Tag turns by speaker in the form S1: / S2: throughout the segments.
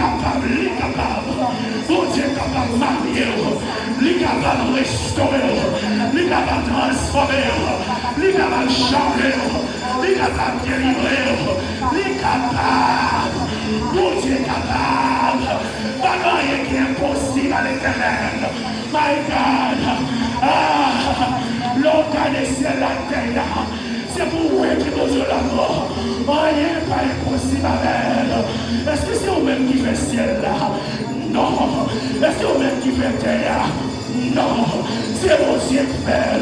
S1: capable, il est capable. Bon Dieu est capable de marier, il est capable de restaurer, il est capable de transformer, il est capable de changer, il est capable de délivrer, il est capable. Bon Dieu est capable. Pas rien qui est impossible à l'Éternel. My God. L'organe des ciels, la terre. C'est pour vous qui vous la mort. Rien n'est pas impossible à elle. Est-ce que c'est vous-même qui fait le ciel là? Non. Est-ce que c'est vous-même qui fait terre? Non. C'est vos Dieu qui fait.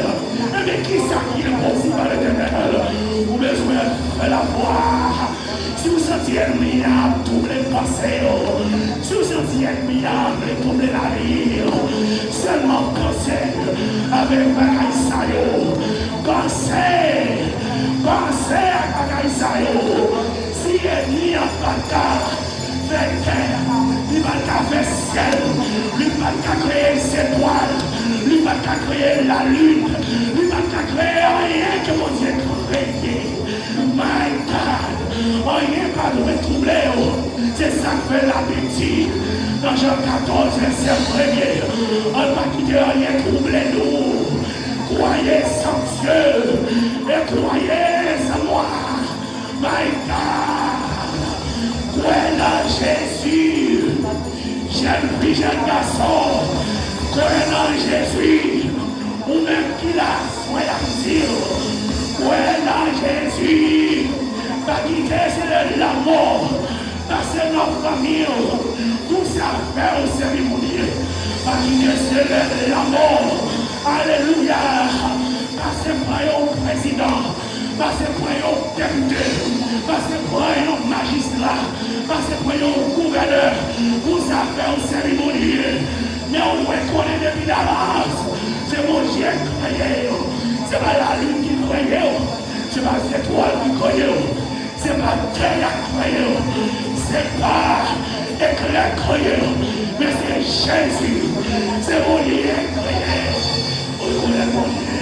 S1: Mais qui ça qui est impossible à l'Éternel? Vous avez besoin de la voir. Si vous sentez ennemi à doubler le passé, si vous sentez ennemi à doubler la vie, seulement pensez avec bagay sa yo. Pensez à bagay sa yo. Si ennemi a pas fait terre, il va faire ciel, il va créer les étoiles, il va créer la lune, il va créer rien que vous Dieu créé. My God, rien pas de troubler, c'est ça que fait l'appétit. Dans Jean 14, verset 1er, on ne va quitter rien troubler nous. Croyez en Dieu et croyez en moi. My God, croyez en Jésus, jeune fille, jeune garçon, croyez en Jésus, ou même qu'il a soin d'asile. Ouais, là, Jésus, pas quitter, c'est de l'amour, passer notre famille, tout ça fait au service mon Dieu, pas quitter, c'est de l'amour, alléluia, passer pour un président, passer pour un député, passer pour un magistrat, passer pour un gouverneur, tout ça fait au service mon Dieu, mais on reconnaît depuis d'avance, c'est mon Dieu créé. C'est pas la lune qui croyait, c'est pas l'étoile qui croyait, c'est pas terre qui croyait, c'est pas éclair qui croyait, mais c'est Jésus, c'est mon Dieu qui croyait. On connaît mon Dieu.